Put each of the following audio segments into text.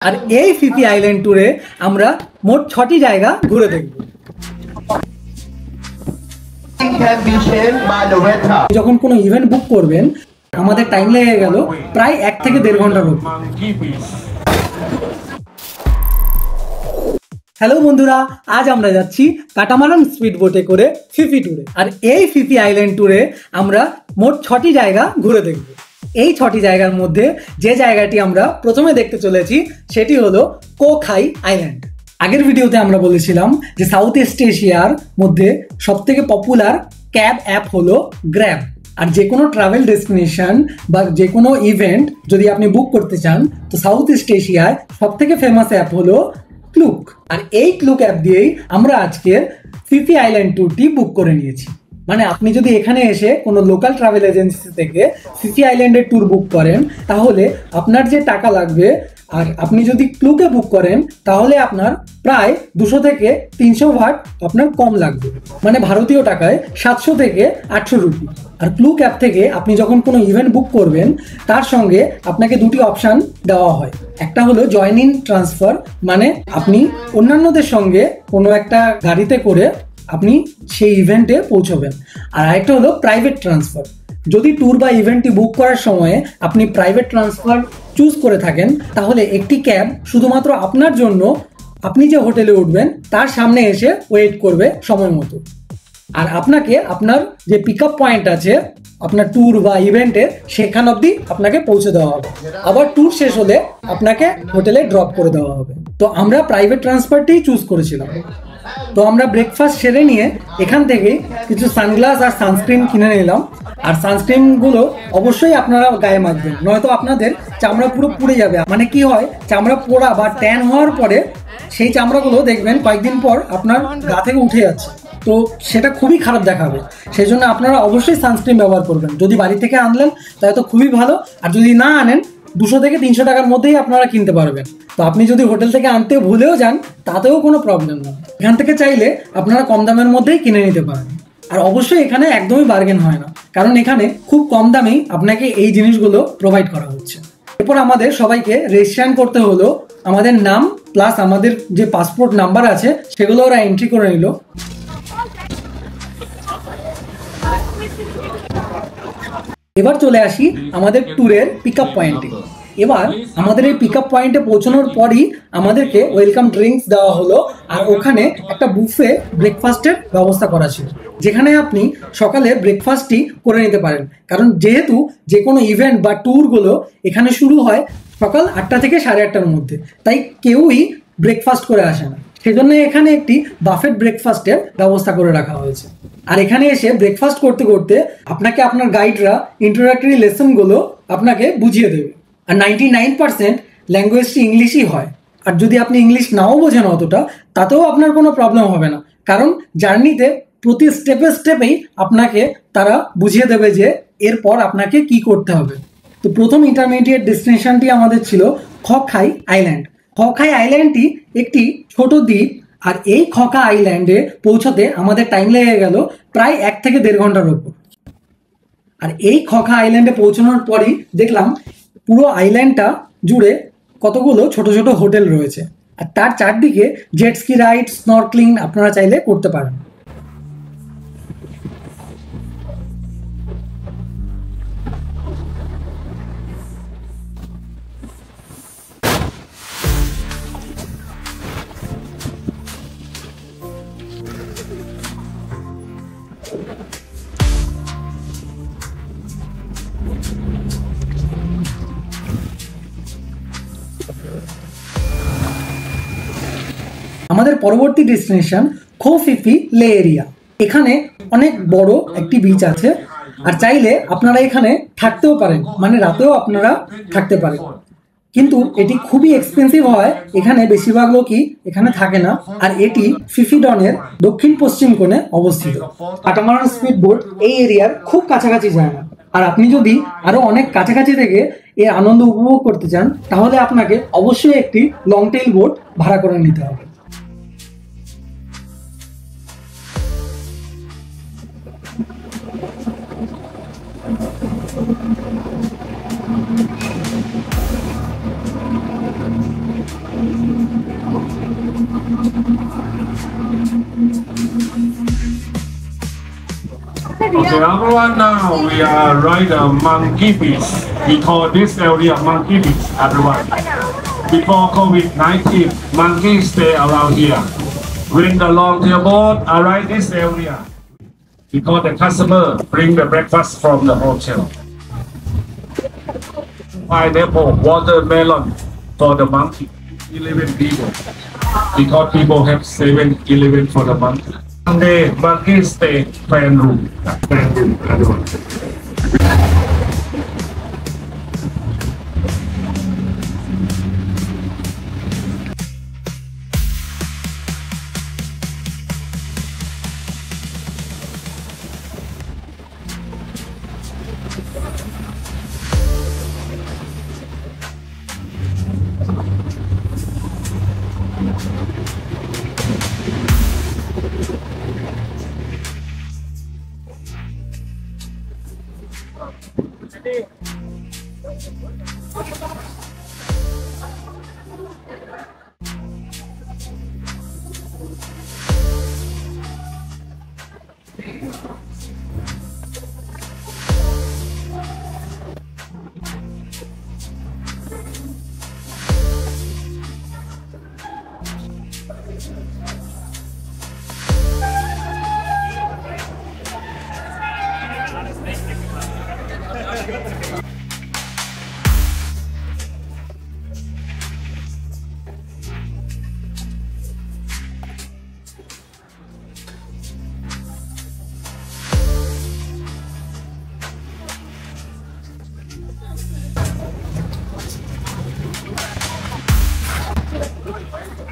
আর এই Phi Phi island ট্যুরে আমরা মোট 6টি জায়গা ঘুরে দেখব। যখন কোনো ইভেন্ট বুক করবেন আমাদের টাইম লেগে গেল প্রায় 1 থেকে 1.5 ঘন্টার মতো। হ্যালো বন্ধুরা, আজ আমরা যাচ্ছি কাটামারান স্পিড বোটে করে ফিফি ট্যুরে। আর এই ফিফি আইল্যান্ড ট্যুরে আমরা মোট 6টি জায়গা ঘুরে দেখব। এই 6টি জায়গার মধ্যে যে জায়গাটি আমরা প্রথমে দেখতে চলেছি সেটি হলো কো খাই আইল্যান্ড। আগের ভিডিওতে আমরা বলেছিলাম যে সাউথ ইস্ট এশিয়ার মধ্যে সবথেকে পপুলার ক্যাব অ্যাপ হলো গ্র্যাব। আর যে কোনো ট্রাভেল ডেস্টিনেশন বা যে কোনো ইভেন্ট যদি আপনি বুক করতে চান তো সাউথ ইস্ট এশিয়ায় সবথেকে ফেমাস অ্যাপ হলো ক্লুক। আর এই ক্লুক অ্যাপ দিয়েই আমরা আজকের ফিফি আইল্যান্ড ট্যুরটি বুক করে নিয়েছি। মানে আপনি যদি এখানে এসে কোনো লোকাল ট্রাভেল এজেন্সি থেকে ফিফি আইল্যান্ডের ট্যুর বুক করেন তাহলে আপনার যে টাকা লাগবে আর আপনি যদি ক্লুকে বুক করেন তাহলে আপনার প্রায় 200 থেকে 300 ভাট আপনার কম লাগবে, মানে ভারতীয় টাকায় 700 থেকে 800 রুপি। আর ক্লুক অ্যাপ থেকে আপনি যখন কোনো ইভেন্ট বুক করবেন তার সঙ্গে আপনাকে 2টি অপশান দেওয়া হয়। একটা হলো জয়েন ইন ট্রান্সফার, মানে আপনি অন্যান্যদের সঙ্গে কোনো একটা গাড়িতে করে আপনি সেই ইভেন্টে পৌঁছবেন। আর আরেকটা হলো প্রাইভেট ট্রান্সফার। যদি ট্যুর বা ইভেন্টটি বুক করার সময় আপনি প্রাইভেট ট্রান্সফার চুজ করে থাকেন তাহলে একটি ক্যাব শুধুমাত্র আপনার জন্য আপনি যে হোটেলে উঠবেন তার সামনে এসে ওয়েট করবে সময় মতো। আর আপনাকে আপনার যে পিক আপ পয়েন্ট আছে আপনার ট্যুর বা ইভেন্টে সেখান অবধি আপনাকে পৌঁছে দেওয়া হবে। আবার ট্যুর শেষ হলে আপনাকে হোটেলে ড্রপ করে দেওয়া হবে। তো আমরা প্রাইভেট ট্রান্সফারটাই চুজ করেছিলাম। তো আমরা ব্রেকফাস্ট সেরে নিয়ে এখান থেকে কিছু সানগ্লাস আর সানস্ক্রিন কিনে নিলাম। আর সানস্ক্রিনগুলো অবশ্যই আপনারা গায়ে মাখবেন, নয়তো আপনাদের চামড়া পুরো পুড়ে যাবে। মানে কি হয়, চামড়া পোড়া বা ট্যান হওয়ার পরে সেই চামড়াগুলো দেখবেন কয়েকদিন পর আপনার গা থেকে উঠে যাচ্ছে, তো সেটা খুবই খারাপ দেখাবে। সেই জন্য আপনারা অবশ্যই সানস্ক্রিন ব্যবহার করবেন। যদি বাড়ি থেকে আনলেন তাহলে তো খুবই ভালো, আর যদি না আনেন 200 থেকে 300 টাকার মধ্যেই আপনারা কিনতে পারবেন। তো আপনি যদি হোটেল থেকে আনতে ভুলেও যান তাতেও কোনো প্রবলেম নেই, এখান থেকে চাইলে আপনারা কম দামের মধ্যেই কিনে নিতে পারেন। আর অবশ্যই এখানে একদমই বার্গেন হয় না, কারণ এখানে খুব কম দামেই আপনাকে এই জিনিসগুলো প্রোভাইড করা হচ্ছে। এরপর আমাদের সবাইকে রেজিস্ট্রেশন করতে হলো। আমাদের নাম প্লাস আমাদের যে পাসপোর্ট নাম্বার আছে সেগুলো ওরা এন্ট্রি করে নিল। এবার চলে আসি আমাদের ট্যুরের পিক আপ পয়েন্টে। এবার আমাদের এই পিক আপ পয়েন্টে পৌঁছানোর পরই আমাদেরকে ওয়েলকাম ড্রিঙ্কস দেওয়া হলো। আর ওখানে একটা বুফে ব্রেকফাস্টের ব্যবস্থা করা ছিল, যেখানে আপনি সকালে ব্রেকফাস্টই করে নিতে পারেন। কারণ যেহেতু যে কোনো ইভেন্ট বা ট্যুরগুলো এখানে শুরু হয় সকাল 8টা থেকে 8:30টার মধ্যে, তাই কেউই ব্রেকফাস্ট করে আসে না। সেজন্য এখানে একটি বাফেট ব্রেকফাস্টের ব্যবস্থা করে রাখা হয়েছে। আর এখানে এসে ব্রেকফাস্ট করতে করতে আপনাকে আপনার গাইডরা ইন্ট্রোডাক্টরি লেসনগুলো আপনাকে বুঝিয়ে দেবে। আর 99% ল্যাঙ্গুয়েজটি ইংলিশই হয়। আর যদি আপনি ইংলিশ নাও বোঝেন অতটা, তাতেও আপনার কোনো প্রবলেম হবে না, কারণ জার্নিতে প্রতি স্টেপেই আপনাকে তারা বুঝিয়ে দেবে যে এরপর আপনাকে কি করতে হবে। তো প্রথম ইন্টারমিডিয়েট ডেস্টিনেশনটি আমাদের ছিল খখাই আইল্যান্ড। খখাই আইল্যান্ডটি একটি ছোট দ্বীপ। আর এই খখা আইল্যান্ডে পৌঁছতে আমাদের টাইম লেগে গেল প্রায় 1 থেকে 1.5 ঘন্টার উপর। আর এই খখা আইল্যান্ডে পৌঁছানোর পরই দেখলাম পুরো আইল্যান্ডটা জুড়ে কতগুলো ছোট ছোট হোটেল রয়েছে। আর তার চারদিকে জেটস্কি রাইড, স্নর্কলিং আপনারা চাইলে করতে পারেন। আমাদের পরবর্তী ডেস্টিনেশন খো ফিফি লে এরিয়া। এখানে অনেক বড় একটি বিচ আছে, আর চাইলে আপনারা এখানে থাকতেও পারেন, মানে রাতেও আপনারা থাকতে পারেন। কিন্তু এটি খুবই এক্সপেন্সিভ হয়, এখানে বেশিরভাগ লোকই এখানে থাকে না। আর এটি ফিফিডনের দক্ষিণ পশ্চিম কোণে অবস্থিত। কাটামারান স্পিড বোট এই এরিয়ার খুব কাছাকাছি যায় না। আর আপনি যদি আরো অনেক কাছাকাছি থেকে এর আনন্দ উপভোগ করতে চান তাহলে আপনাকে অবশ্যই একটি লং টেইল বোট ভাড়া করে নিতে হবে। Okay, everyone, now we are right Monkey Beach. We call this area Monkey Beach, everyone. Before COVID-19, monkeys stay around here. When the long-tail boat arrive this area, because the customer bring the breakfast from the hotel. Pineapple, watermelon for the monkey. 11 people. Because people have 7-11 for the monkey. Sunday, monkey stay fan room. Fan room, everyone.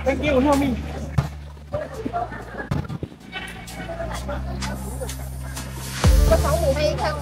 Thank you, help me. Có 6 mùa hay không?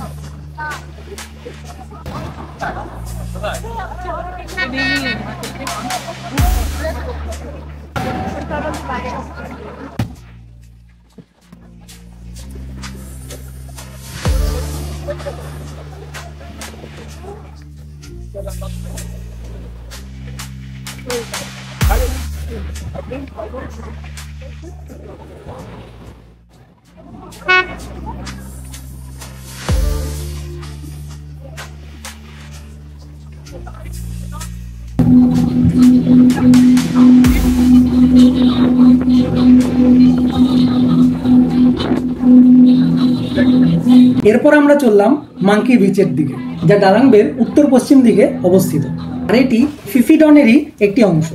এরপর আমরা চললাম monkey বিচের দিকে, যা ডালাং বের উত্তর পশ্চিম দিকে অবস্থিত, আর এটি ফিফিডনেরই একটি অংশ।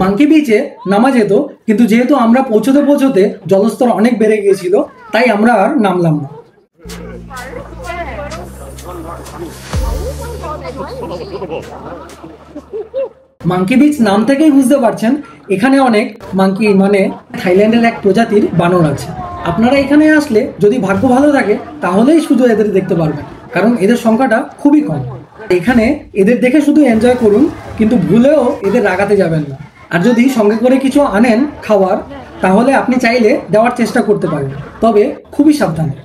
মাঙ্কি বিচে নামা যেত, কিন্তু যেহেতু আমরা পৌঁছতে পৌঁছতে জলস্তর অনেক বেড়ে গিয়েছিল, তাই আমরা আর নামলাম না। মাঙ্কি বিচ নাম থেকেই বুঝতে পারছেন এখানে অনেক মাঙ্কি মানে থাইল্যান্ডের এক প্রজাতির বানর আছে। আপনারা এখানে আসলে যদি ভাগ্য ভালো থাকে তাহলেই শুধু এদের দেখতে পারবেন, কারণ এদের সংখ্যাটা খুবই কম। এখানে এদের দেখে শুধু এনজয় করুন, কিন্তু ভুলেও এদের রাগাতে যাবেন না। আর যদি সঙ্গে করে কিছু আনেন খাবার, তাহলে আপনি চাইলে দেওয়ার চেষ্টা করতে পারেন, তবে খুবই সাবধানে।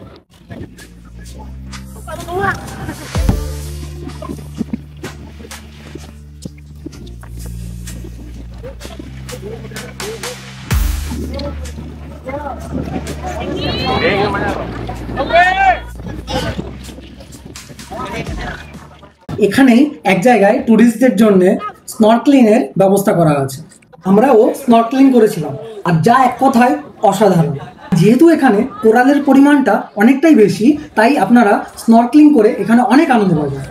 এখানেই এক জায়গায় টুরিস্টদের জন্য স্নরকেলিং এর ব্যবস্থা করা আছে। আমরাও স্নরকেলিং করেছিলাম, আর যা এক কথায় অসাধারণ। যেহেতু এখানে কোরালের পরিমাণটা অনেকটাই বেশি, তাই আপনারা স্নরকেলিং করে এখানে অনেক আনন্দ পাবেন।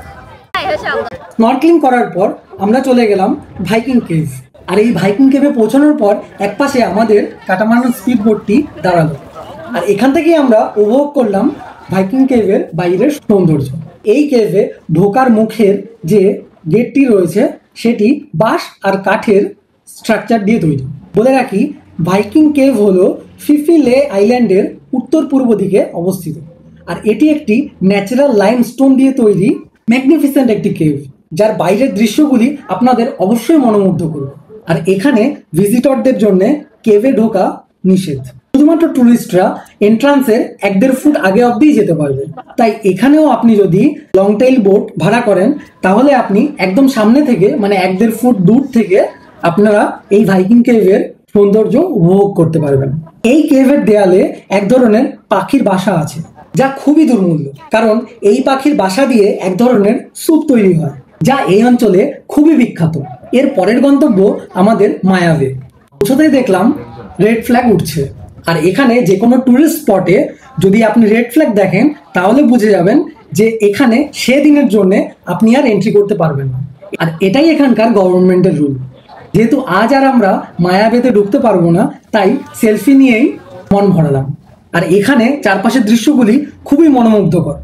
স্নরকেলিং করার পর আমরা চলে গেলাম ভাইকিং কেভ। আর এই ভাইকিং কেভে পৌঁছানোর পর একপাশে আমাদের কাটামারান স্পিড বোটটি দাঁড়ালো, আর এখান থেকেই আমরা উপভোগ করলাম ভাইকিং কেভের বাইরের সৌন্দর্য। এই কেভে ঢোকার মুখের যে গেটটি রয়েছে সেটি বাঁশ আর কাঠের স্ট্রাকচার দিয়ে তৈরি। বলে রাখি, ভাইকিং কেভ হলো ফিফি লে আইল্যান্ডের উত্তর পূর্ব দিকে অবস্থিত। আর এটি একটি ন্যাচারাল লাইমস্টোন দিয়ে তৈরি ম্যাগনিফিসেন্ট একটি কেভ, যার বাইরের দৃশ্যগুলি আপনাদের অবশ্যই মনোমুগ্ধ করবে। আর এখানে ভিজিটরদের জন্য কেভে ঢোকা নিষেধ, শুধুমাত্র টুরিস্টরা এন্ট্রান্সের 1-1.5 ফুট আগে অব্দি যেতে পারবে। তাই এখানেও আপনি যদি লং টেইল বোট ভাড়া করেন তাহলে আপনি একদম সামনে থেকে মানে 1-1.5 ফুট দূর থেকে আপনারা এই ভাইকিং কেভের সৌন্দর্য উপভোগ করতে পারবেন। এই কেভের দেয়ালে এক ধরনের পাখির বাসা আছে, যা খুবই দুর্মূল্য, কারণ এই পাখির বাসা দিয়ে এক ধরনের স্যুপ তৈরি হয়, যা এই অঞ্চলে খুবই বিখ্যাত। এর পরের গন্তব্য আমাদের মায়াবে। পৌঁছতেই দেখলাম রেড ফ্ল্যাগ উঠছে, আর এখানে যে কোনো টুরিস্ট স্পটে যদি আপনি রেড ফ্ল্যাগ দেখেন তাহলে বুঝে যাবেন যে এখানে সেদিনের জন্য আপনি আর এন্ট্রি করতে পারবেন না। আর এটাই এখানকার গভর্নমেন্টের রুল। যেহেতু আজ আর আমরা মায়াবেতে ঢুকতে পারবো না, তাই সেলফি নিয়েই মন ভরালাম। আর এখানে চারপাশের দৃশ্যগুলি খুবই মনোমুগ্ধকর।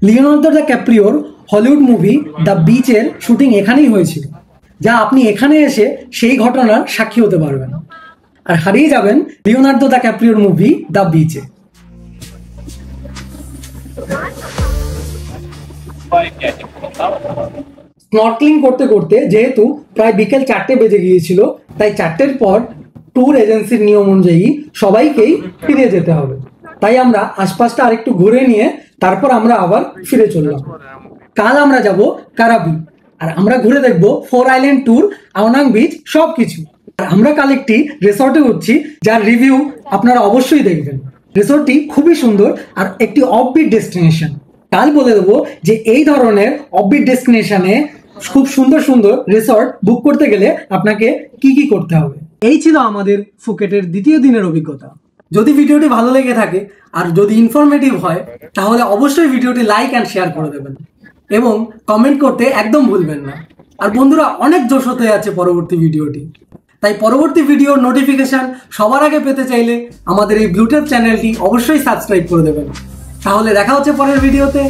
লিওনার্দো ক্যাপ্রিওর হলিউড মুভি দ্য বিচের শুটিং এখানেই হয়েছিল, যা আপনি এখানে এসে সেই ঘটনার সাক্ষী হতে পারবেন আর হারিয়ে যাবেন লিওনার্দো ক্যাপ্রিওর মুভি দ্য বিচে। স্নর্কলিং করতে করতে যেহেতু প্রায় বিকেল 4টে বেজে গিয়েছিল, তাই 4টের পর ট্যুর এজেন্সির নিয়ম অনুযায়ী সবাইকেই ফিরে যেতে হবে। তাই আমরা আশপাশটা আরেকটু ঘুরে নিয়ে তারপর আমরা আবার ফিরে চললাম। কাল আমরা যাব কারাবি, আর আমরা ঘুরে দেখব 4 আইল্যান্ড ট্যুর, আওনাং বিচ, সবকিছু। আর আমরা কাল একটি রিসর্টে উঠছি, যার রিভিউ আপনারা অবশ্যই দেখবেন। রিসর্টটি খুবই সুন্দর আর একটি অফবিট ডেস্টিনেশন। কাল বলে দেবো যে এই ধরনের অফবিট ডেস্টিনেশনে খুব সুন্দর সুন্দর রিসর্ট বুক করতে গেলে আপনাকে কি কি করতে হবে। এই ছিল আমাদের ফুকেটের দ্বিতীয় দিনের অভিজ্ঞতা। যদি ভিডিওটি ভালো লেগে থাকে আর যদি ইনফরমেটিভ হয় তাহলে অবশ্যই ভিডিওটি লাইক অ্যান্ড শেয়ার করে দেবেন এবং কমেন্ট করতে একদম ভুলবেন না। আর বন্ধুরা, অনেক জোশ হতে যাচ্ছে পরবর্তী ভিডিওটি, তাই পরবর্তী ভিডিওর নোটিফিকেশন সবার আগে পেতে চাইলে আমাদের এই ব্লুটেপ চ্যানেলটি অবশ্যই সাবস্ক্রাইব করে দেবেন। তাহলে দেখা হচ্ছে পরের ভিডিওতে।